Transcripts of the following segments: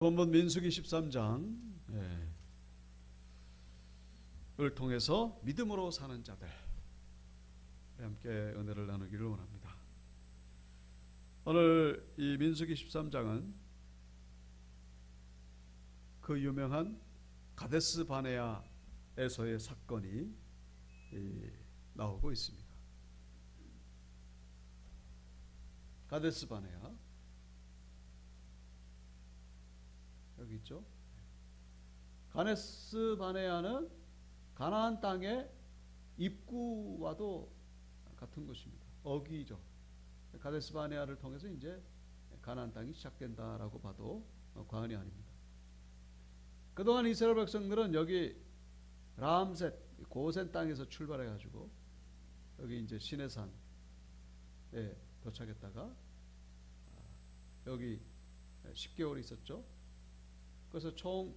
본문 민수기 13장 을 통해서 믿음으로 사는 자들 함께 은혜를 나누기를 원합니다. 오늘 이 민수기 13장은 그 유명한 가데스 바네아에서의 사건이 나오고 있습니다. 가데스 바네아 여기 있죠. 가데스 바네아는 가나안 땅의 입구와도 같은 것입니다. 어귀죠. 가데스 바네아를 통해서 이제 가나안 땅이 시작된다라고 봐도 과언이 아닙니다. 그동안 이스라엘 백성들은 여기 람셋 고센 땅에서 출발해 가지고 여기 이제 시내산에 도착했다가 여기 10개월 있었죠. 그래서 총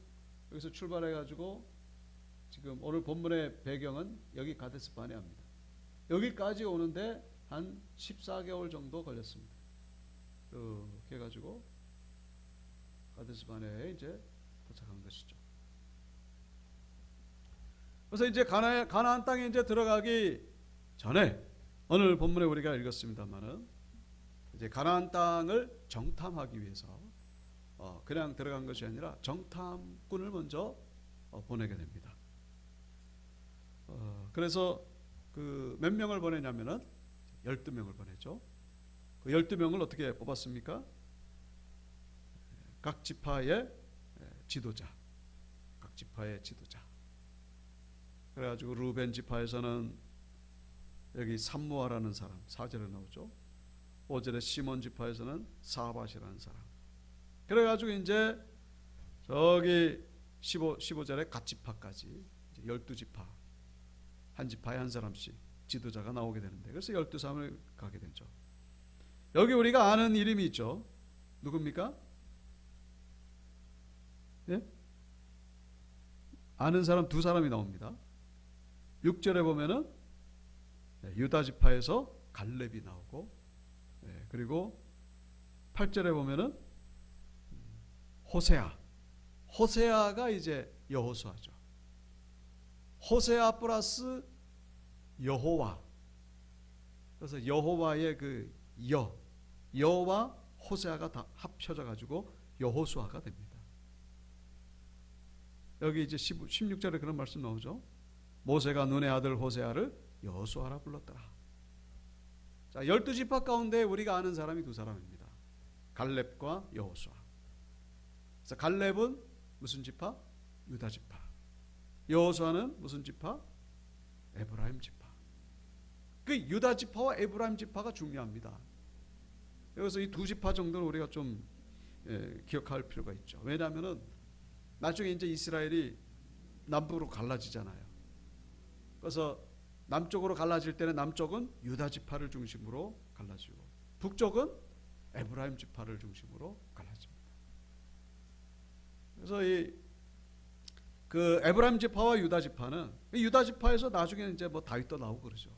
여기서 출발해 가지고 지금 오늘 본문의 배경은 여기 가데스 바네아입니다. 여기까지 오는데 한 14개월 정도 걸렸습니다. 이렇게 해가지고 가데스 바네아에 이제 도착한 것이죠. 그래서 이제 가나안 땅에 이제 들어가기 전에 오늘 본문에 우리가 읽었습니다만은 이제 가나안 땅을 정탐하기 위해서 그냥 들어간 것이 아니라 정탐꾼을 먼저 보내게 됩니다. 그래서 그 몇 명을 보내냐면은 12명을 보내죠. 그 12명을 어떻게 뽑았습니까? 각 지파의 지도자. 각 지파의 지도자. 그래가지고 루벤 지파에서는 여기 삼무아라는 사람 4절에 나오죠. 5절에 시몬 지파에서는 사밧이라는 사람. 그래가지고 이제 저기 15절에 갓 지파까지 12지파 한 지파에 한 사람씩 지도자가 나오게 되는데 그래서 12사람을 가게 되죠. 여기 우리가 아는 이름이 있죠. 누굽니까? 예? 아는 사람 두 사람이 나옵니다. 6절에 보면은 유다 지파에서 갈렙이 나오고 그리고 8절에 보면은 호세아가 이제 여호수아죠. 호세아 플러스 여호와. 그래서 여호와의 그 여와 호세아가 다 합쳐져 가지고 여호수아가 됩니다. 여기 이제 16절에 그런 말씀 나오죠. 모세가 눈의 아들 호세아를 여호수아라 불렀더라. 자, 12지파 가운데 우리가 아는 사람이 두 사람입니다. 갈렙과 여호수아. 그래서 갈렙은 무슨 지파? 유다 지파. 여호수아는 무슨 지파? 에브라임 지파. 그 유다 지파와 에브라임 지파가 중요합니다. 여기서 이 두 지파 정도는 우리가 좀 기억할 필요가 있죠. 왜냐하면은 나중에 이제 이스라엘이 남북으로 갈라지잖아요. 그래서 남쪽으로 갈라질 때는 남쪽은 유다 지파를 중심으로 갈라지고 북쪽은 에브라임 지파를 중심으로 갈라집니다. 그래서 그 에브라임 지파와 유다 지파는 유다 지파에서 나중에는 이제 뭐 다윗도 나오고 그러죠.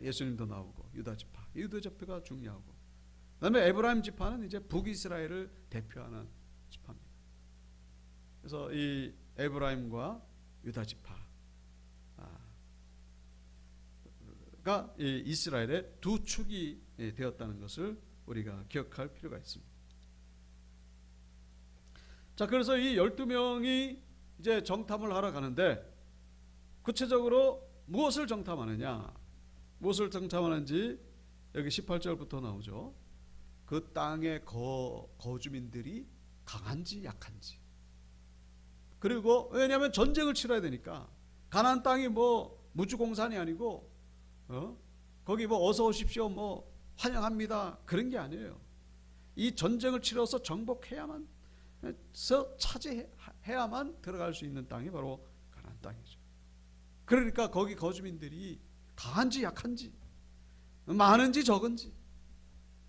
예수님도 나오고 유다 지파가 중요하고 그다음에 에브라임 지파는 이제 북이스라엘을 대표하는 지파입니다. 그래서 이 에브라임과 유다 지파가 이 이스라엘의 두 축이 되었다는 것을 우리가 기억할 필요가 있습니다. 자, 그래서 이 12명이 이제 정탐을 하러 가는데 구체적으로 무엇을 정탐하느냐? 무엇을 정탐하는지 여기 18절부터 나오죠. 그 땅의 거주민들이 강한지 약한지. 그리고 왜냐하면 전쟁을 치러야 되니까 가나안 땅이 뭐 무주공산이 아니고 거기 뭐 어서 오십시오 뭐 환영합니다 그런 게 아니에요. 이 전쟁을 치러서 정복해야만 차지해야만 들어갈 수 있는 땅이 바로 가나안 땅이죠. 그러니까 거기 거주민들이 강한지 약한지 많은지 적은지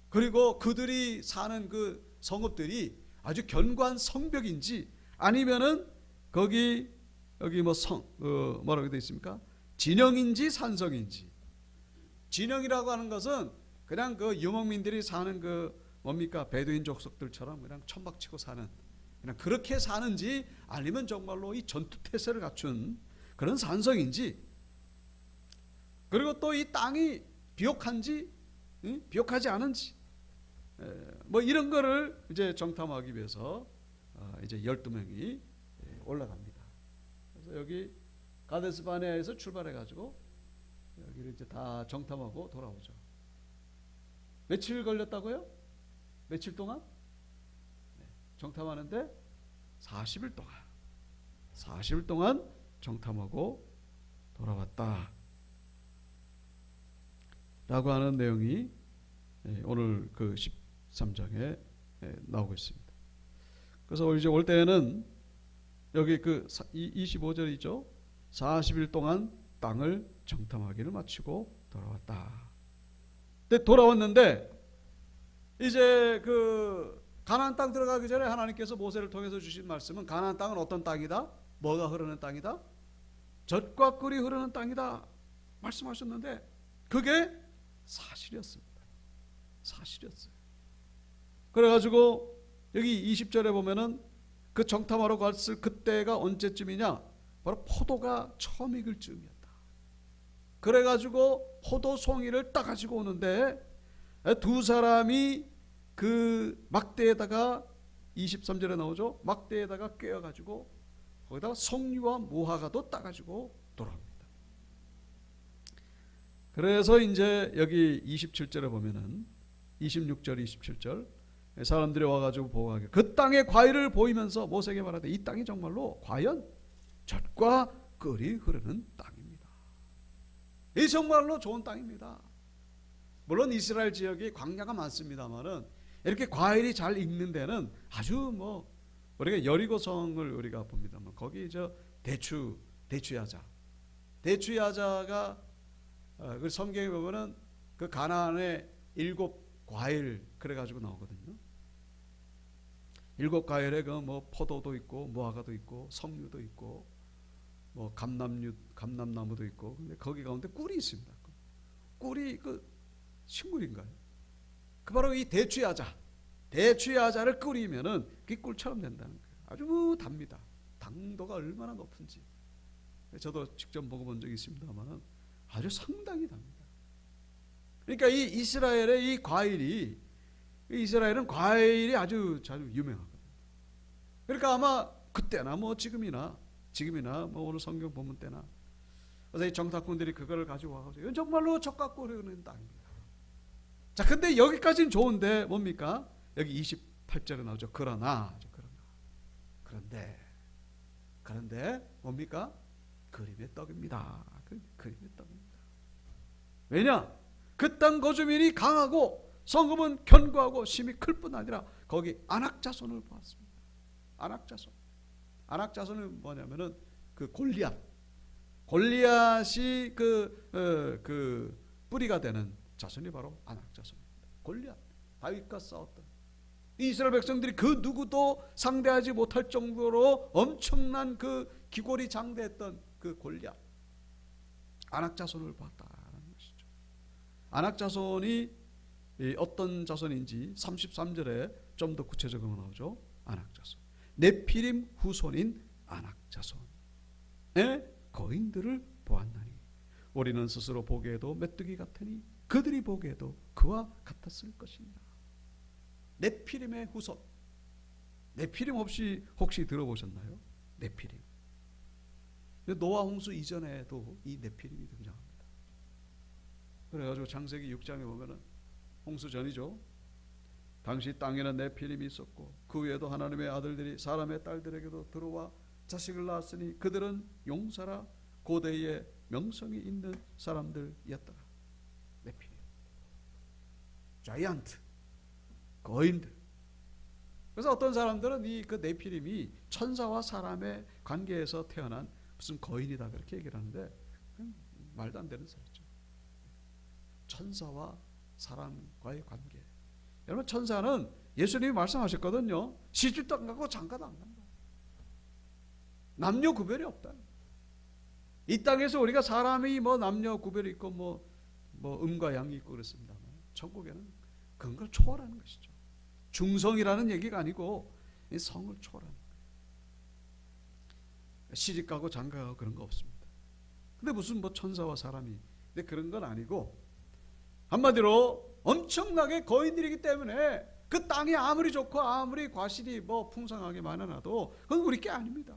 그리고 그들이 사는 그 성읍들이 아주 견고한 성벽인지 아니면은 여기 뭐 뭐라고 되어 있습니까? 진영인지 산성인지. 진영이라고 하는 것은 그냥 그 유목민들이 사는 그 뭡니까? 베두인 족속들처럼 그냥 천막치고 사는 그냥 그렇게 사는지 아니면 정말로 이 전투태세를 갖춘 그런 산성인지, 그리고 또 이 땅이 비옥한지 비옥하지 않은지, 뭐 이런 거를 이제 정탐하기 위해서 이제 12명이 올라갑니다. 그래서 여기 가데스 바네아에서 출발해 가지고 여기를 이제 다 정탐하고 돌아오죠. 며칠 걸렸다고요? 며칠 동안? 정탐하는데 40일 동안 40일 동안 정탐하고 돌아왔다 라고 하는 내용이 오늘 그 13장에 나오고 있습니다. 그래서 이제 올 때에는 여기 그 25절이죠. 40일 동안 땅을 정탐하기를 마치고 돌아왔다. 근데 돌아왔는데 이제 그 가나안 땅 들어가기 전에 하나님께서 모세를 통해서 주신 말씀은 가나안 땅은 어떤 땅이다? 뭐가 흐르는 땅이다? 젖과 꿀이 흐르는 땅이다 말씀하셨는데 그게 사실이었습니다. 사실이었어요. 그래가지고 여기 20절에 보면은 그 정탐하러 갔을 그때가 언제쯤이냐? 바로 포도가 처음 익을 즈음이었다. 그래가지고 포도송이를 따가지고 오는데 두 사람이 그 막대에다가 23절에 나오죠. 막대에다가 꿰어가지고 거기다가 석류와 무화과도 따가지고 돌아옵니다. 그래서 이제 여기 27절에 보면은 26절 27절 사람들이 와가지고 보고하게 그 땅의 과일을 보이면서 모세에게 말하되 이 땅이 정말로 과연 젖과 꿀이 흐르는 땅입니다. 이 정말로 좋은 땅입니다. 물론 이스라엘 지역이 광야가 많습니다만은 이렇게 과일이 잘 익는 데는 아주 뭐 우리가 여리고성을 우리가 봅니다만 거기 저 대추야자가 그 성경에 보면은 그 가나안의 7 과일 그래가지고 나오거든요. 7 과일에 그 뭐 포도도 있고 무화과도 있고 석류도 있고 뭐 감람나무도 있고, 근데 거기 가운데 꿀이 있습니다. 꿀이 그 식물인가요? 그 바로 이 대추야자를 끓이면은 그게 꿀처럼 된다는 거예요. 아주 답니다. 당도가 얼마나 높은지 저도 직접 먹어본 적이 있습니다만은 아주 상당히 답니다. 그러니까 이 이스라엘의 이 과일이 이스라엘은 과일이 아주 유명하거든요. 그러니까 아마 그때나 뭐 지금이나 뭐 오늘 성경 본문 때나 그래서 이 정탐꾼들이 그거를 가지고 와가지고 이건 정말로 젖과 꿀이 흐르는 땅입니다. 자, 근데 여기까지는 좋은데 뭡니까? 여기 28절에 나오죠. 그런데 뭡니까? 그림의 떡입니다. 그림의 떡입니다. 왜냐? 그 땅 거주민이 강하고 성읍은 견고하고 심히 클 뿐 아니라 거기 안악자손을 보았습니다. 안악자손은 뭐냐면은 그 골리앗이 그 뿌리가 되는 자손이 바로 안악자손입니다. 골리앗, 다윗과 싸웠던 이스라엘 백성들이 그 누구도 상대하지 못할 정도로 엄청난 그 기골이 장대했던 그 골리앗, 안악자손을 봤다는 것이죠. 안악자손이 어떤 자손인지 33절에 좀 더 구체적으로 나오죠. 안악자손, 네피림 후손인 안악자손의 거인들을 보았나니 우리는 스스로 보기에도 메뚜기 같으니 그들이 보기에도 그와 같았을 것이니라. 네피림의 후손. 네피림 혹시 들어보셨나요? 네피림. 노아 홍수 이전에도 이 네피림이 등장합니다. 그래가지고 창세기 6장에 보면은 홍수 전이죠. 당시 땅에는 네피림이 있었고 그 외에도 하나님의 아들들이 사람의 딸들에게도 들어와 자식을 낳았으니 그들은 용사라 고대의 명성이 있는 사람들이었더라. 네피림, 자이언트, 거인들. 그래서 어떤 사람들은 이 그 네피림이 천사와 사람의 관계에서 태어난 무슨 거인이다 그렇게 얘기를 하는데 말도 안 되는 소리죠. 천사와 사람과의 관계. 여러분, 천사는 예수님이 말씀하셨거든요. 시집도 안 가고 장가도 안 간다. 남녀 구별이 없다. 이 땅에서 우리가 사람이 뭐 남녀 구별이 있고 뭐 음과 양이 있고 그렇습니다만 천국에는 그런 걸 초월하는 것이죠. 중성이라는 얘기가 아니고 이 성을 초월하는 거예요. 시집가고 장가가고 그런 거 없습니다. 근데 무슨 뭐 천사와 사람이, 근데 그런 건 아니고, 한마디로 엄청나게 거인들이기 때문에 그 땅이 아무리 좋고 아무리 과실이 뭐 풍성하게 많아놔도 그건 우리 게 아닙니다.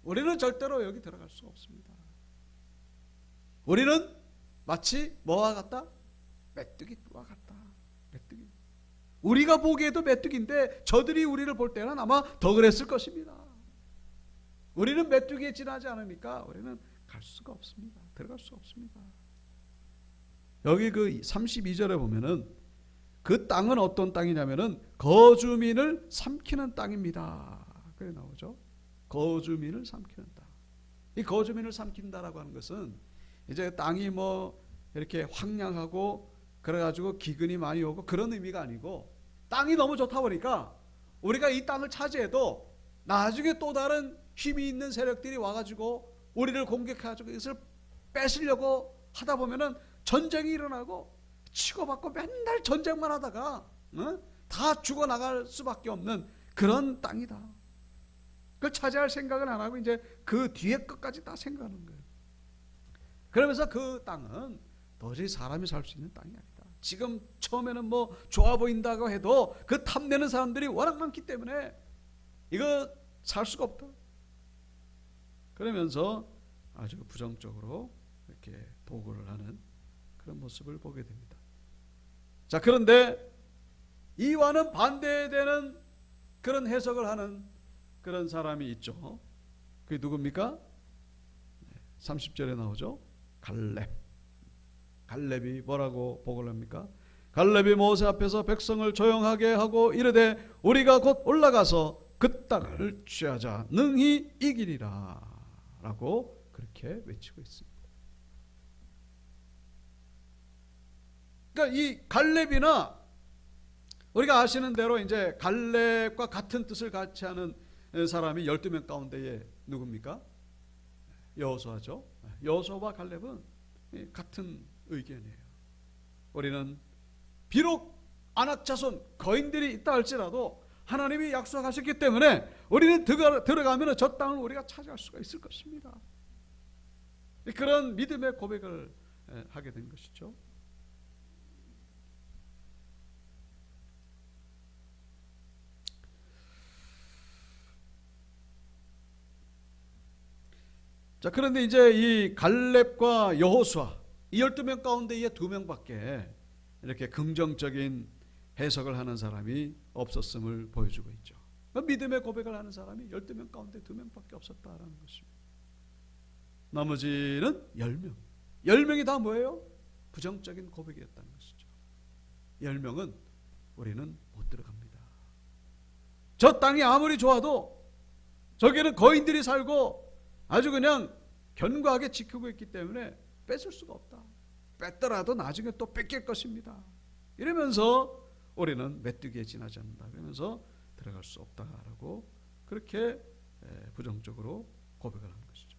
우리는 절대로 여기 들어갈 수 없습니다. 우리는 마치 뭐와 같다? 메뚜기와 같다. 메뚜기. 우리가 보기에도 메뚜기인데 저들이 우리를 볼 때는 아마 더 그랬을 것입니다. 우리는 메뚜기에 지나지 않으니까 우리는 갈 수가 없습니다. 들어갈 수 없습니다. 여기 그 32절에 보면은 그 땅은 어떤 땅이냐면은 거주민을 삼키는 땅입니다. 그래 나오죠. 거주민을 삼키는 땅. 이 거주민을 삼킨다라고 하는 것은 이제 땅이 뭐 이렇게 황량하고 그래가지고 기근이 많이 오고 그런 의미가 아니고, 땅이 너무 좋다 보니까 우리가 이 땅을 차지해도 나중에 또 다른 힘이 있는 세력들이 와가지고 우리를 공격해가지고 이것을 뺏으려고 하다 보면은 전쟁이 일어나고 치고받고 맨날 전쟁만 하다가 다 죽어나갈 수밖에 없는 그런 땅이다. 그걸 차지할 생각은 안 하고 이제 그 뒤에 것까지 다 생각하는 거예요. 그러면서 그 땅은 도저히 사람이 살 수 있는 땅이 아니다. 지금 처음에는 뭐 좋아 보인다고 해도 그 탐내는 사람들이 워낙 많기 때문에 이거 살 수가 없다. 그러면서 아주 부정적으로 이렇게 보고를 하는 그런 모습을 보게 됩니다. 자, 그런데 이와는 반대되는 그런 해석을 하는 그런 사람이 있죠. 그게 누굽니까? 30절에 나오죠. 갈렙이 뭐라고 보고를 합니까? 갈렙이 모세 앞에서 백성을 조용하게 하고 이르되 우리가 곧 올라가서 그 땅을 취하자 능히 이기리라 라고 그렇게 외치고 있습니다. 그러니까 이 갈렙이나 우리가 아시는 대로 이제 갈렙과 같은 뜻을 같이 하는 사람이 12명 가운데에 누굽니까? 여호수아죠. 여호수아와 갈렙은 같은 의견이에요. 우리는 비록 아낙 자손 거인들이 있다 할지라도 하나님이 약속하셨기 때문에 우리는 들어가면 저 땅을 우리가 차지할 수가 있을 것입니다. 그런 믿음의 고백을 하게 된 것이죠. 자, 그런데 이제 이 갈렙과 여호수아 이 12명 가운데 이 2명밖에 이렇게 긍정적인 해석을 하는 사람이 없었음을 보여주고 있죠. 믿음의 고백을 하는 사람이 12명 가운데 2명밖에 없었다라는 것입니다. 나머지는 10명. 10명이 다 뭐예요? 부정적인 고백이었다는 것이죠. 10명은 우리는 못 들어갑니다. 저 땅이 아무리 좋아도 저기는 거인들이 살고 아주 그냥 견고하게 지키고 있기 때문에 뺏을 수가 없다. 뺐더라도 나중에 또 뺏길 것입니다. 이러면서 우리는 메뚜기에 지나지 않는다. 그러면서 들어갈 수 없다라고 그렇게 부정적으로 고백을 하는 것이죠.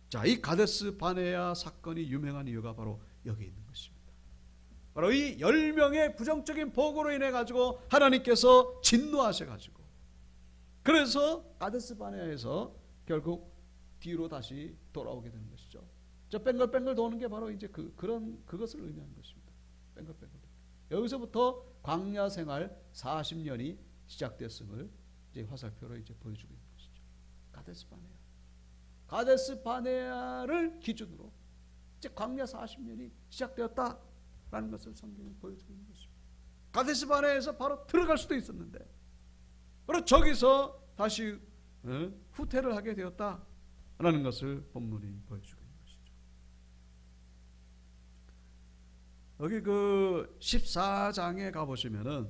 자, 이 가데스 바네아 사건이 유명한 이유가 바로 여기 있는 것입니다. 바로 이 10명의 부정적인 보고로 인해 가지고 하나님께서 진노하셔가지고 그래서 가데스 바네아에서 결국 뒤로 다시 돌아오게 되는 것이죠. 저 뺑글뺑글 도는 게 바로 이제 그것을 의미하는 것입니다. 뺑글뺑글. 여기서부터 광야 생활 40년이 시작됐음을 이제 화살표로 이제 보여주고 있는 것이죠. 가데스 바네아를 기준으로 이제 광야 40년이 시작되었다라는 것을 성경이 보여주고 있는 것입니다. 가데스 바네아에서 바로 들어갈 수도 있었는데 바로 저기서 다시 후퇴를 하게 되었다라는 것을 본문이 보여주고 있는 것이죠. 여기 그 14장에 가보시면은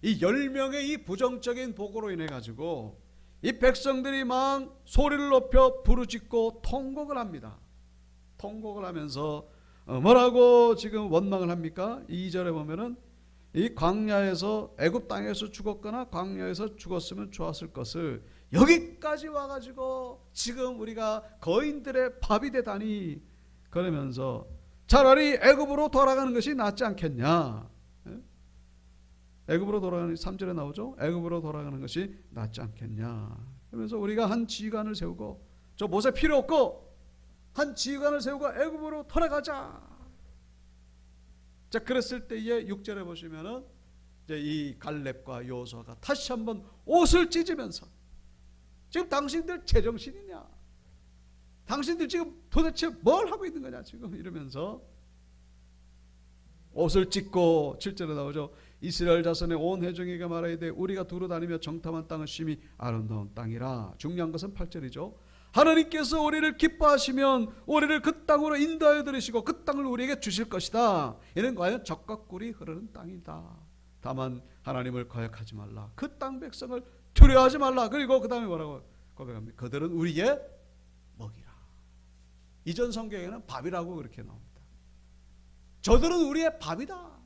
이 10명의 이 부정적인 보고로 인해 가지고 이 백성들이 막 소리를 높여 부르짖고 통곡을 합니다. 통곡을 하면서 뭐라고 지금 원망을 합니까? 2절에 보면은 이 광야에서 애굽 땅에서 죽었거나 광야에서 죽었으면 좋았을 것을 여기까지 와가지고 지금 우리가 거인들의 밥이 되다니 그러면서 차라리 애굽으로 돌아가는 것이 낫지 않겠냐. 애굽으로 돌아가는 3절에 나오죠. 애굽으로 돌아가는 것이 낫지 않겠냐. 그러면서 우리가 한 지휘관을 세우고 저 모세 필요 없고 한 지휘관을 세우고 애굽으로 돌아가자. 자, 그랬을 때에 6절에 보시면은 이제 이 갈렙과 여호수아가 다시 한번 옷을 찢으면서 지금 당신들 제정신이냐? 당신들 지금 도대체 뭘 하고 있는 거냐? 지금 이러면서 옷을 찢고 7절에 나오죠. 이스라엘 자손의 온 회중에게 말하되 우리가 두루 다니며 정탐한 땅은 심히 아름다운 땅이라. 중요한 것은 8절이죠. 하나님께서 우리를 기뻐하시면 우리를 그 땅으로 인도하여 들으시고 그 땅을 우리에게 주실 것이다. 이는 과연 젖과 꿀이 흐르는 땅이다. 다만 하나님을 거역하지 말라. 그 땅 백성을 두려워하지 말라. 그리고 그 다음에 뭐라고 고백합니까? 그들은 우리의 먹이라. 이전 성경에는 밥이라고 그렇게 나옵니다. 저들은 우리의 밥이다.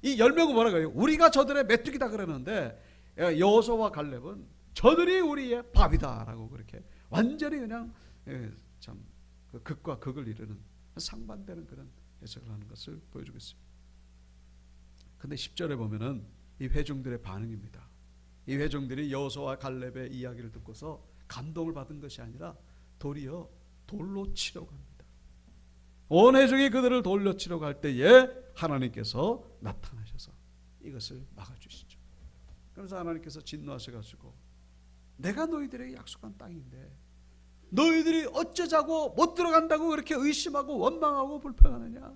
이 10명은 뭐라고 해요? 우리가 저들의 메뚜기다 그러는데 여호수아와 갈렙은 저들이 우리의 밥이다 라고 그렇게 완전히 그냥 참 극과 극을 이루는 상반되는 그런 해석을 하는 것을 보여주고 있습니다. 근데 10절에 보면은 이 회중들의 반응입니다. 이 회중들이 여호수아와 갈렙의 이야기를 듣고서 감동을 받은 것이 아니라 도리어 돌로 치려고 합니다. 온 회중이 그들을 돌려 치려고 할 때에 하나님께서 나타나셔서 이것을 막아주시죠. 그래서 하나님께서 진노하셔가지고 내가 너희들에게 약속한 땅인데 너희들이 어쩌자고 못 들어간다고 그렇게 의심하고 원망하고 불평하느냐.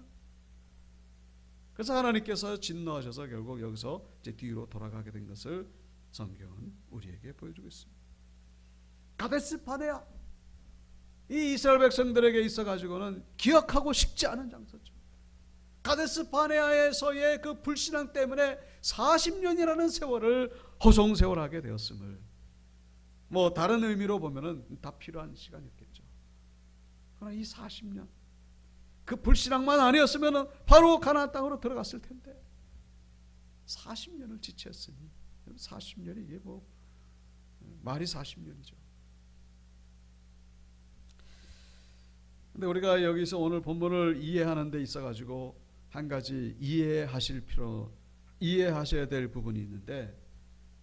그래서 하나님께서 진노하셔서 결국 여기서 이제 뒤로 돌아가게 된 것을 성경은 우리에게 보여주고 있습니다. 가데스 바네아, 이 이스라엘 백성들에게 있어가지고는 기억하고 싶지 않은 장소죠. 가데스 바네아에서의 그 불신앙 때문에 40년이라는 세월을 허송세월하게 되었음을, 뭐 다른 의미로 보면은 다 필요한 시간이었겠죠. 그러나 이 40년 그 불신앙만 아니었으면 바로 가나안 땅으로 들어갔을 텐데 40년을 지체했으니 40년이 이게 뭐 말이 40년이죠. 근데 우리가 여기서 오늘 본문을 이해하는 데 있어 가지고 한 가지 이해하셔야 될 부분이 있는데,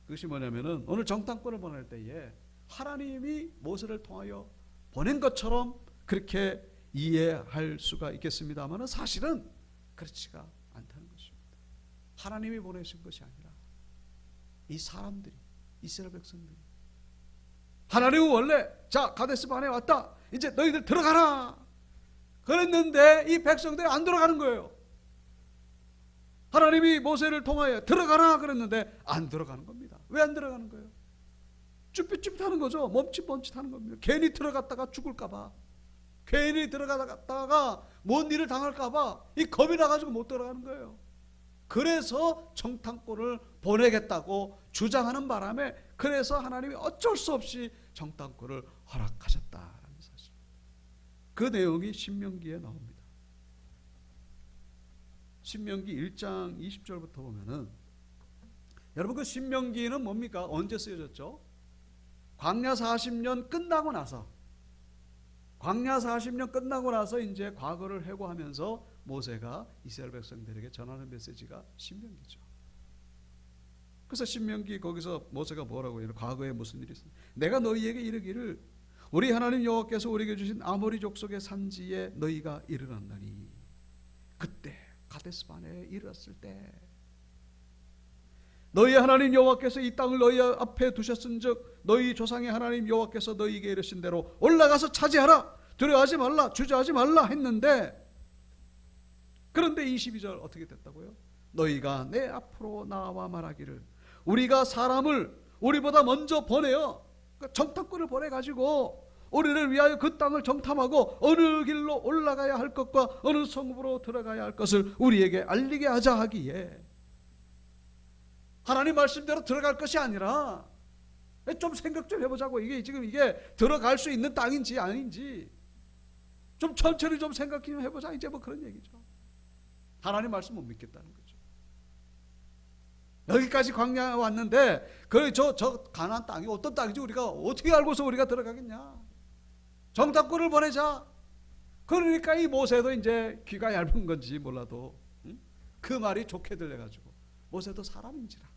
그것이 뭐냐면은 오늘 정탐꾼을 보낼 때에 하나님이 모세를 통하여 보낸 것처럼 그렇게 이해할 수가 있겠습니다만 사실은 그렇지가 않다는 것입니다. 하나님이 보내신 것이 아니라 이 사람들이, 이스라엘 백성들이, 하나님은 원래 자 가데스 바네에 왔다, 이제 너희들 들어가라 그랬는데 이 백성들이 안 들어가는 거예요. 하나님이 모세를 통하여 들어가라 그랬는데 안 들어가는 겁니다. 왜 안 들어가는 거예요? 쭈삣쭈삣하는 거죠. 멈칫멈칫하는 겁니다. 괜히 들어갔다가 죽을까 봐, 괜히 들어갔다가 뭔 일을 당할까 봐 이 겁이 나가지고 못 들어가는 거예요. 그래서 정탐꾼을 보내겠다고 주장하는 바람에 그래서 하나님이 어쩔 수 없이 정탐꾼을 허락하셨다라는 사실, 그 내용이 신명기에 나옵니다. 신명기 1장 20절부터 보면은, 여러분 그 신명기는 뭡니까? 언제 쓰여졌죠? 광야 40년 끝나고 나서, 광야 40년 끝나고 나서 이제 과거를 회고하면서 모세가 이스라엘 백성들에게 전하는 메시지가 신명기죠. 그래서 신명기 거기서 모세가 뭐라고 해요? 과거에 무슨 일이 있었냐? 내가 너희에게 이르기를 우리 하나님 여호와께서 우리에게 주신 아모리 족속의 산지에 너희가 이르렀나니, 그때 가데스 바네에 이르렀을 때 너희 하나님 여호와께서 이 땅을 너희 앞에 두셨은즉 너희 조상의 하나님 여호와께서 너희에게 이르신 대로 올라가서 차지하라, 두려워하지 말라, 주저하지 말라 했는데, 그런데 22절 어떻게 됐다고요? 너희가 내 앞으로 나와 말하기를 우리가 사람을 우리보다 먼저 보내어, 정탐꾼을 보내가지고 우리를 위하여 그 땅을 정탐하고 어느 길로 올라가야 할 것과 어느 성읍으로 들어가야 할 것을 우리에게 알리게 하자 하기에, 하나님 말씀대로 들어갈 것이 아니라 좀 생각 좀 해보자고, 이게 지금 이게 들어갈 수 있는 땅인지 아닌지 좀 천천히 좀 생각 좀 해보자, 이제 뭐 그런 얘기죠. 하나님 말씀 못 믿겠다는 거죠. 여기까지 광야에 왔는데 저 가나안 땅이 어떤 땅인지 우리가 어떻게 알고서 우리가 들어가겠냐? 정탐꾼을 보내자. 그러니까 이 모세도 이제 귀가 얇은 건지 몰라도 그 말이 좋게 들려가지고 모세도 사람인지라.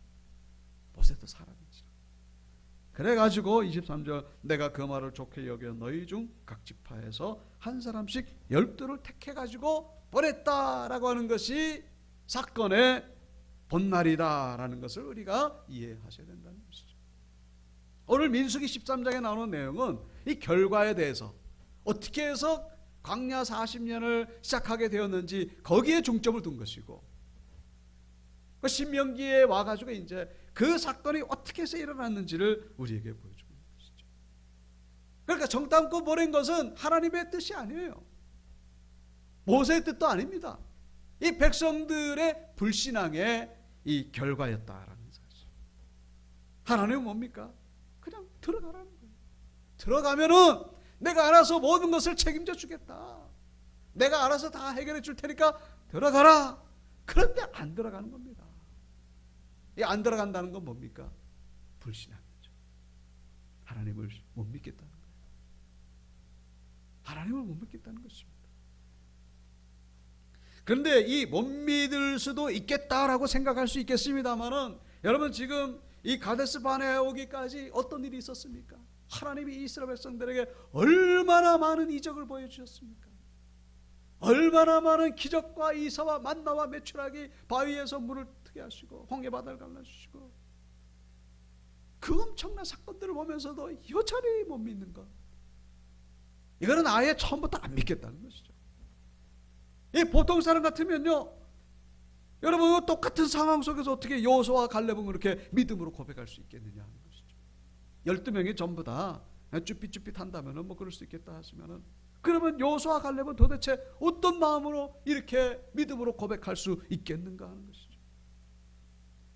모세도 사람인지라. 그래가지고 23절 내가 그 말을 좋게 여겨 너희 중 각 지파에서 한 사람씩 12를 택해가지고 보냈다라고 하는 것이 사건의 본날이다라는 것을 우리가 이해하셔야 된다는 것이죠. 오늘 민수기 13장에 나오는 내용은 이 결과에 대해서 어떻게 해서 광야 40년을 시작하게 되었는지 거기에 중점을 둔 것이고, 그 신명기에 와가지고 이제 그 사건이 어떻게 해서 일어났는지를 우리에게 보여주고 있는 것이죠. 그러니까 정탐꾼 보낸 것은 하나님의 뜻이 아니에요. 모세의 뜻도 아닙니다. 이 백성들의 불신앙의 이 결과였다라는 사실. 하나님은 뭡니까? 그냥 들어가라는 거예요. 들어가면은 내가 알아서 모든 것을 책임져 주겠다. 내가 알아서 다 해결해 줄 테니까 들어가라. 그런데 안 들어가는 겁니다. 이 안 들어간다는 건 뭡니까? 불신앙이죠. 하나님을 못 믿겠다는 거예요. 하나님을 못 믿겠다는 것입니다. 그런데 이 못 믿을 수도 있겠다라고 생각할 수 있겠습니다만은, 여러분 지금 이 가데스 바네아에 오기까지 어떤 일이 있었습니까? 하나님이 이스라엘 백성들에게 얼마나 많은 이적을 보여주셨습니까? 얼마나 많은 기적과 이사와 만나와 메추라기, 바위에서 물을 트게 하시고 홍해 바다를 갈라주시고, 그 엄청난 사건들을 보면서도 여전히 못 믿는 것, 이거는 아예 처음부터 안 믿겠다는 것이죠. 이 보통 사람 같으면요, 여러분 똑같은 상황 속에서 어떻게 여호수아와 갈렙은 그렇게 믿음으로 고백할 수 있겠느냐 하는 것이죠. 12명이 전부 다 쭈삣쭈삣 한다면 뭐 그럴 수 있겠다 하시면은, 그러면 여호수아와 갈렙은 도대체 어떤 마음으로 이렇게 믿음으로 고백할 수 있겠는가 하는 것이죠.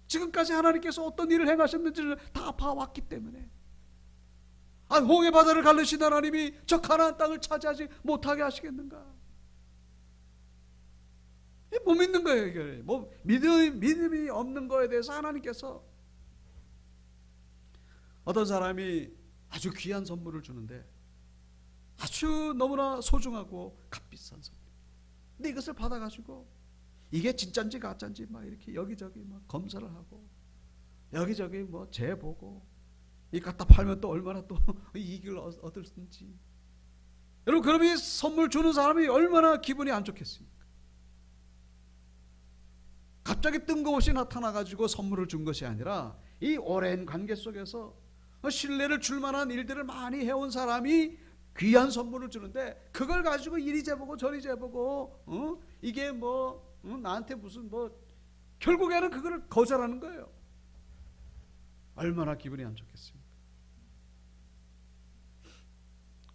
지금까지 하나님께서 어떤 일을 행하셨는지를 다 봐왔기 때문에, 홍해 바다를 갈르신 하나님이 저 가나안 땅을 차지하지 못하게 하시겠는가? 못 믿는 거예요. 이게 뭐 믿음이 없는 거에 대해서 하나님께서, 어떤 사람이 아주 귀한 선물을 주는데 아주 너무나 소중하고 값비싼 선물, 근데 이것을 받아가지고 이게 진짜인지 가짜인지 막 이렇게 여기저기 막 검사를 하고, 여기저기 뭐 재보고, 이 갖다 팔면 또 얼마나 또 이익을 얻을지. 여러분, 그럼 이 선물 주는 사람이 얼마나 기분이 안 좋겠습니까? 갑자기 뜬금없이 나타나가지고 선물을 준 것이 아니라, 이 오랜 관계 속에서 신뢰를 줄 만한 일들을 많이 해온 사람이 귀한 선물을 주는데, 그걸 가지고 이리 재보고 저리 재보고, 이게 뭐 나한테 무슨 뭐, 결국에는 그걸 거절하는 거예요. 얼마나 기분이 안 좋겠습니까?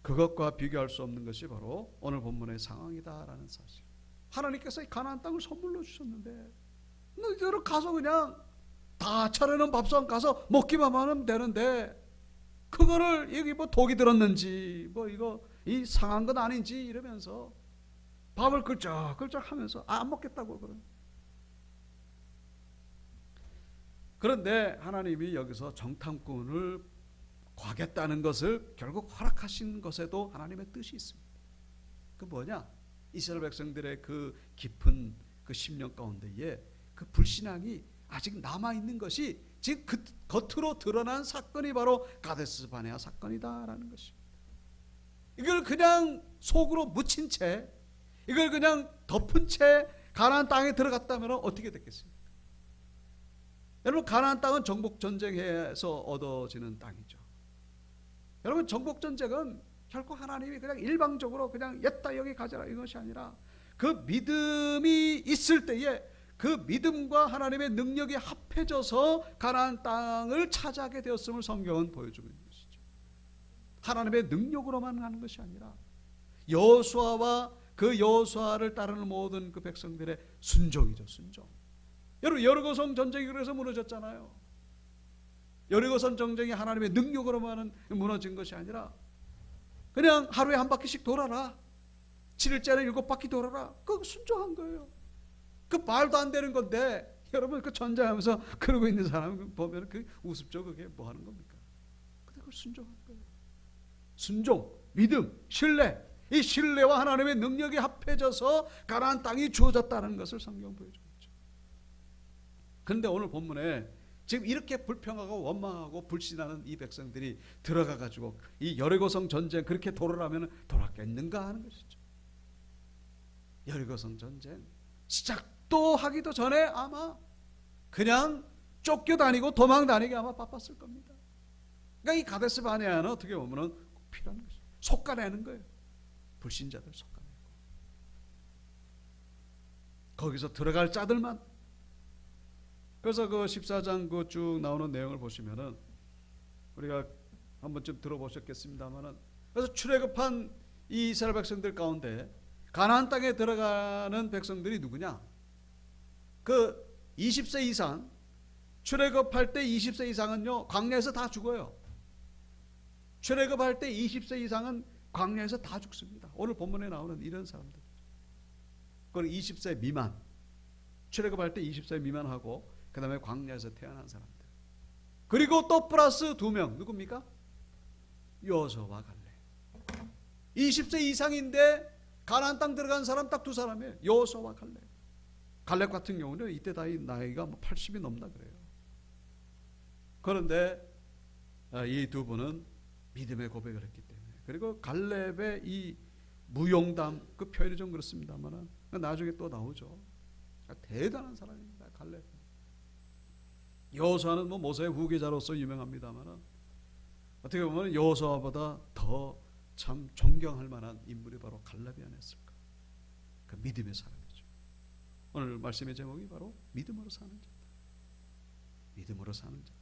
그것과 비교할 수 없는 것이 바로 오늘 본문의 상황이다라는 사실. 하나님께서 이 가나안 땅을 선물로 주셨는데, 너희들 가서 그냥 다 차려놓은 밥상 가서 먹기만 하면 되는데, 그거를 여기 뭐 독이 들었는지 뭐 이거 이 상한 건 아닌지 이러면서 밥을 끌적끌적 하면서 안 먹겠다고 그런. 그런데 하나님이 여기서 정탐꾼을 과겠다는 것을 결국 허락하신 것에도 하나님의 뜻이 있습니다. 그 뭐냐? 이스라엘 백성들의 그 깊은 그 심령 가운데에 그 불신앙이 아직 남아있는 것이 지금 그 겉으로 드러난 사건이 바로 가데스 바네아 사건이다라는 것입니다. 이걸 그냥 속으로 묻힌 채, 이걸 그냥 덮은 채 가나안 땅에 들어갔다면 어떻게 됐겠습니까? 여러분, 가나안 땅은 정복 전쟁에서 얻어지는 땅이죠. 여러분, 정복 전쟁은 결코 하나님이 그냥 일방적으로 그냥 옛다 여기 가져라 이것이 아니라, 그 믿음이 있을 때에 그 믿음과 하나님의 능력이 합해져서 가나안 땅을 차지하게 되었음을 성경은 보여주고 있는 것이죠. 하나님의 능력으로만 하는 것이 아니라 여호수아와 그 여호수아를 따르는 모든 그 백성들의 순종이죠. 순종. 여러분, 여리고성 전쟁이 그래서 무너졌잖아요. 여리고성 전쟁이 하나님의 능력으로만 무너진 것이 아니라, 그냥 하루에 한 바퀴씩 돌아라, 7일째는 7바퀴 돌아라, 그거 순종한 거예요. 그 말도 안 되는 건데, 여러분 그 전쟁하면서 그러고 있는 사람 보면 그 우습죠. 그게 뭐 하는 겁니까? 근데 그걸 순종한 거예요. 순종, 믿음, 신뢰, 이 신뢰와 하나님의 능력이 합해져서 가나안 땅이 주어졌다는 것을 성경 보여주고 있죠. 그런데 오늘 본문에 지금 이렇게 불평하고 원망하고 불신하는 이 백성들이 들어가 가지고 이 여리고성 전쟁 그렇게 도르라면 돌았겠는가 하는 것이죠. 여리고성 전쟁 시작도 하기도 전에 아마 그냥 쫓겨다니고 도망다니기 아마 바빴을 겁니다. 그러니까 이 가데스 바네아는 어떻게 보면 꼭 필요한 것이죠. 속아내는 거예요. 불신자들 속아내고 거기서 들어갈 자들만. 그래서 그 14장 그 쭉 나오는 내용을 보시면은 우리가 한 번쯤 들어보셨겠습니다만은, 그래서 출애굽한 이 이스라엘 백성들 가운데 가나안 땅에 들어가는 백성들이 누구냐? 그 20세 이상, 출애굽할 때 20세 이상은요 광야에서 다 죽어요. 출애굽할 때 20세 이상은 광야에서 다 죽습니다. 오늘 본문에 나오는 이런 사람들. 그건 20세 미만, 출애굽할 때 20세 미만하고 그 다음에 광야에서 태어난 사람들. 그리고 또 플러스 2명 누굽니까? 여호수아와 갈렙. 20세 이상인데 가나안 땅 들어간 사람 딱 2사람이에요. 여호수아와 갈렙. 갈렙 같은 경우는 이때 나이가 80이 넘나 그래요. 그런데 이 두 분은 믿음의 고백을 했기 때문에, 그리고 갈렙의 이 무용담 그 표현이 좀 그렇습니다만 나중에 또 나오죠. 대단한 사람입니다, 갈렙. 여호수아는 뭐 모세의 후계자로서 유명합니다만 어떻게 보면 여호수아보다 더 참 존경할 만한 인물이 바로 갈렙이 아니었을까. 그 믿음의 사람이죠. 오늘 말씀의 제목이 바로 믿음으로 사는 자들. 믿음으로 사는 자들.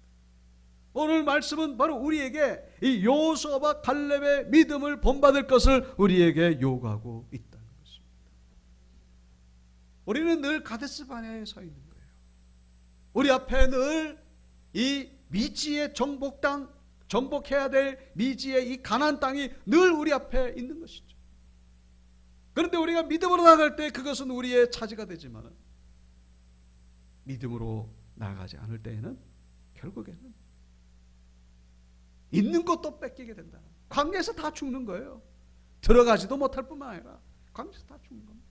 오늘 말씀은 바로 우리에게 이 여호수아와 갈렙의 믿음을 본받을 것을 우리에게 요구하고 있다는 것입니다. 우리는 늘 가데스 바네아에 서 있는 거예요. 우리 앞에 늘 이 미지의 정복 땅, 정복해야 될 미지의 이 가나안 땅이 늘 우리 앞에 있는 것이죠. 그런데 우리가 믿음으로 나아갈 때 그것은 우리의 차지가 되지만 믿음으로 나아가지 않을 때에는 결국에는 있는 것도 뺏기게 된다. 광야에서 다 죽는 거예요. 들어가지도 못할 뿐만 아니라 광야에서 다 죽는 겁니다.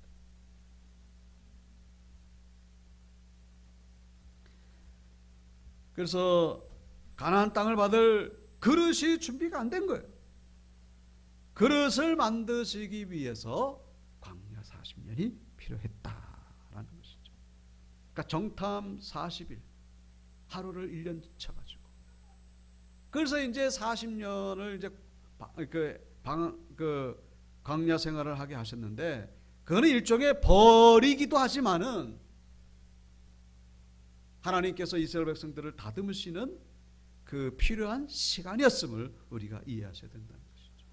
그래서 가나안 땅을 받을 그릇이 준비가 안 된 거예요. 그릇을 만드시기 위해서 광야 40년이 필요했다라는 것이죠. 그러니까 정탐 40일, 하루를 1년 쳐가지고. 그래서 이제 40년을 이제 광야 생활을 하게 하셨는데, 그거는 일종의 버리기도 하지만은 하나님께서 이스라엘 백성들을 다듬으시는 그 필요한 시간이었음을 우리가 이해하셔야 된다는 것이죠.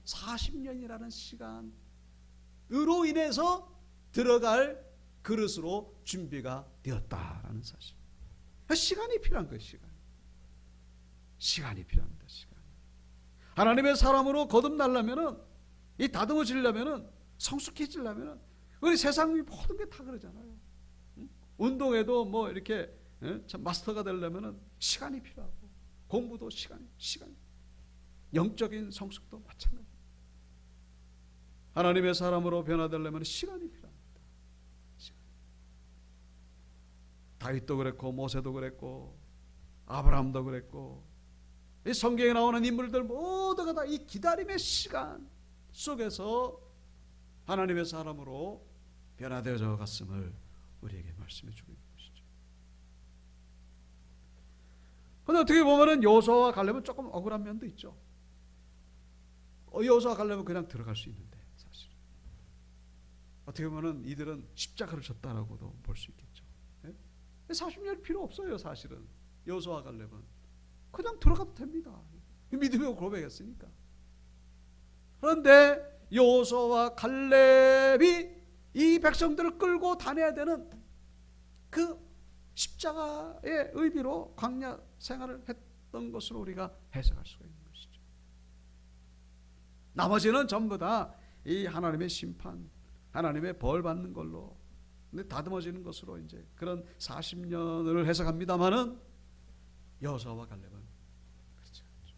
40년이라는 시간으로 인해서 들어갈 그릇으로 준비가 되었다라는 사실. 시간이 필요한 거예요. 시간이 필요합니다. 시간. 하나님의 사람으로 거듭나려면은, 이 다듬어지려면은, 성숙해지려면은, 우리 세상의 모든 게 다 그러잖아요. 운동에도 뭐 이렇게 참 마스터가 되려면은 시간이 필요하고, 공부도 시간. 영적인 성숙도 마찬가지. 하나님의 사람으로 변화되려면 시간이 필요합니다. 시간. 다윗도 그랬고, 모세도 그랬고, 아브라함도 그랬고, 이 성경에 나오는 인물들 모두가 다 이 기다림의 시간 속에서 하나님의 사람으로 변화되어져 갔음을 우리에게 말씀해 주고 있는 것이죠. 그런데 어떻게 보면은 여호수아와 갈렙은 조금 억울한 면도 있죠. 여호수아와 갈렙은 그냥 들어갈 수 있는데, 사실은 어떻게 보면은 이들은 십자가를 졌다라고도 볼 수 있겠죠. 40년 필요 없어요. 사실은 여호수아와 갈렙은 그냥 들어가도 됩니다. 믿음으로 고백했으니까. 그런데 여호수아와 갈렙이 이 백성들을 끌고 다녀야 되는 그 십자가의 의미로 광야 생활을 했던 것으로 우리가 해석할 수가 있는 것이죠. 나머지는 전부 다 이 하나님의 심판, 하나님의 벌 받는 걸로 다듬어지는 것으로 이제 그런 40년을 해석합니다만은 여호수아와 갈렙은 그렇지 않죠.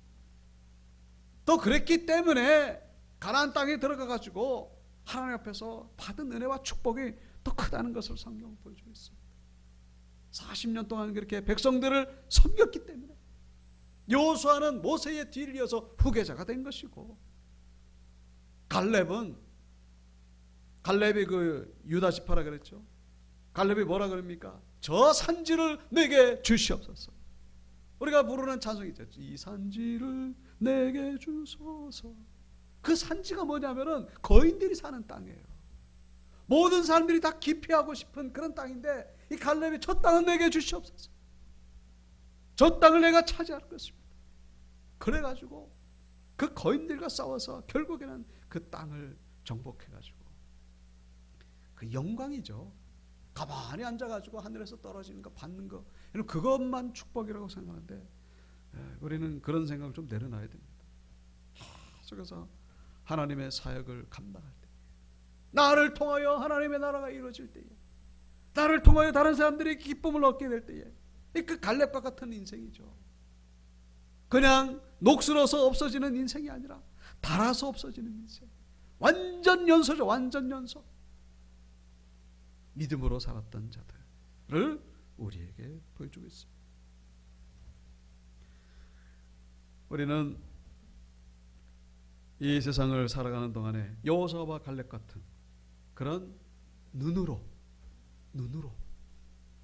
또 그랬기 때문에 가나안 땅에 들어가 가지고 하나님 앞에서 받은 은혜와 축복이 더 크다는 것을 성경은 보여주고 있습니다. 40년 동안 그렇게 백성들을 섬겼기 때문에 여호수아는 모세의 뒤를 이어서 후계자가 된 것이고, 갈렙이 그 유다 지파라 그랬죠. 갈렙이 뭐라 그럽니까? 저 산지를 내게 주시옵소서. 우리가 부르는 찬송이죠. 이 산지를 내게 주소서. 그 산지가 뭐냐면은 거인들이 사는 땅이에요. 모든 사람들이 다 기피하고 싶은 그런 땅인데, 이 갈렙이 저 땅을 내게 주시옵소서. 저 땅을 내가 차지할 것입니다. 그래가지고 그 거인들과 싸워서 결국에는 그 땅을 정복해가지고, 그 영광이죠. 가만히 앉아가지고 하늘에서 떨어지는 거 받는 거, 그것만 축복이라고 생각하는데, 우리는 그런 생각을 좀 내려놔야 됩니다. 계속해서 하나님의 사역을 감당할 때, 나를 통하여 하나님의 나라가 이루어질 때에, 나를 통하여 다른 사람들이 기쁨을 얻게 될 때에, 그 갈렙과 같은 인생이죠. 그냥 녹슬어서 없어지는 인생이 아니라 닳아서 없어지는 인생. 완전 연소죠. 완전 연소. 믿음으로 살았던 자들을 우리에게 보여주고 있습니다. 우리는 이 세상을 살아가는 동안에 여호수아와 갈렙 같은 그런 눈으로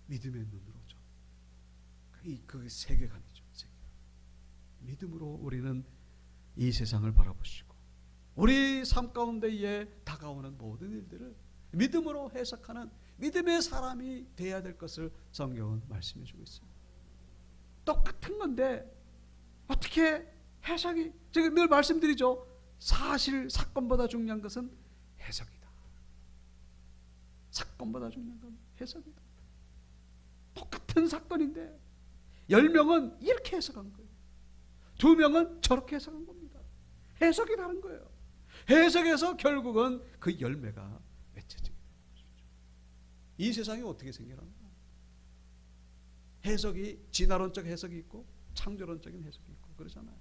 믿음의 눈으로죠. 그 세계관이죠. 믿음으로 우리는 이 세상을 바라보시고, 우리 삶 가운데에 다가오는 모든 일들을 믿음으로 해석하는 믿음의 사람이 되어야 될 것을 성경은 말씀해 주고 있습니다. 똑같은 건데 어떻게 해석이, 제가 늘 말씀드리죠. 사실 사건보다 중요한 것은 해석이다. 사건보다 중요한 건 해석이다. 똑같은 사건인데 10명은 이렇게 해석한 거예요. 2명은 저렇게 해석한 겁니다. 해석이 다른 거예요. 해석에서 결국은 그 열매가 맺혀지게 되는 것이죠. 이 세상이 어떻게 생겨났나? 해석이 진화론적 해석이 있고 창조론적인 해석이 있고 그러잖아요.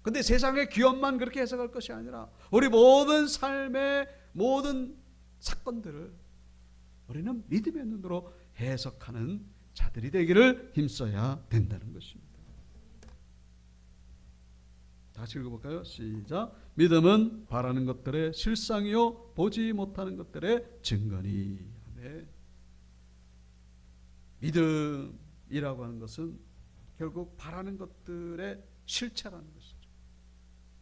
근데 세상의 기업만 그렇게 해석할 것이 아니라 우리 모든 삶의 모든 사건들을 우리는 믿음의 눈으로 해석하는 자들이 되기를 힘써야 된다는 것입니다. 다시 읽어볼까요? 시작. 믿음은 바라는 것들의 실상이요 보지 못하는 것들의 증거니. 아멘. 믿음이라고 하는 것은 결국 바라는 것들의 실체라는 것이죠.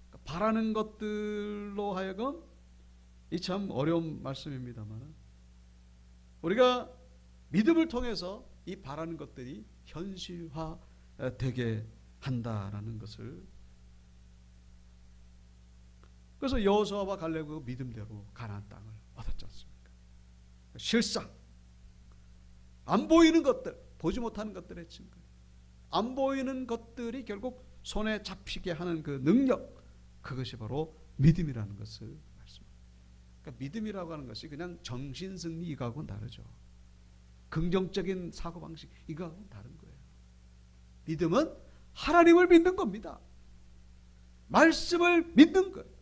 그러니까 바라는 것들로 하여금, 이 참 어려운 말씀입니다만, 우리가 믿음을 통해서 이 바라는 것들이 현실화되게 한다라는 것을, 그래서 여호수아와 갈렙은 믿음대로 가나안 땅을 얻었지 않습니까? 실상, 안 보이는 것들, 보지 못하는 것들의 증거, 안 보이는 것들이 결국 손에 잡히게 하는 그 능력, 그것이 바로 믿음이라는 것을 말씀합니다. 그러니까 믿음이라고 하는 것이 그냥 정신승리 이거하고는 다르죠. 긍정적인 사고방식 이거하고는 다른 거예요. 믿음은 하나님을 믿는 겁니다. 말씀을 믿는 거예요.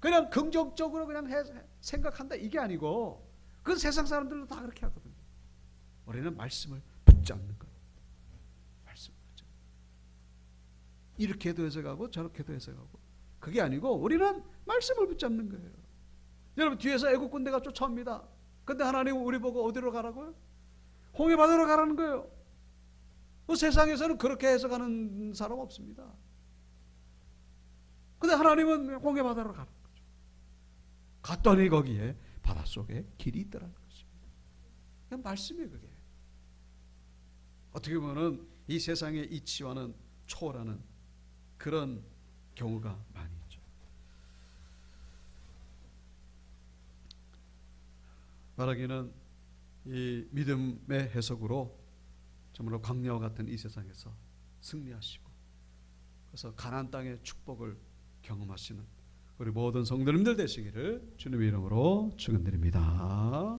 그냥 긍정적으로 그냥 생각한다 이게 아니고, 그건 세상 사람들도 다 그렇게 하거든요. 우리는 말씀을 붙잡는 거예요. 말씀을 붙잡는 거예요. 이렇게도 해석하고 저렇게도 해석하고, 그게 아니고 우리는 말씀을 붙잡는 거예요. 여러분, 뒤에서 애국 군대가 쫓아옵니다. 근데 하나님은 우리 보고 어디로 가라고요? 홍해 바다로 가라는 거예요. 그 세상에서는 그렇게 해석하는 사람 없습니다. 근데 하나님은 홍해 바다로 가는 거죠. 갔더니 거기에 바닷속에 길이 있더라는 것입니다. 그냥 말씀이에요. 그게 어떻게 보면 이 세상의 이치와는 초월하는 그런 경우가 많이 있죠. 말하기는 이 믿음의 해석으로 정말로 광야와 같은 이 세상에서 승리하시고, 그래서 가나안 땅의 축복을 경험하시는 우리 모든 성도님들 되시기를 주님의 이름으로 축원드립니다.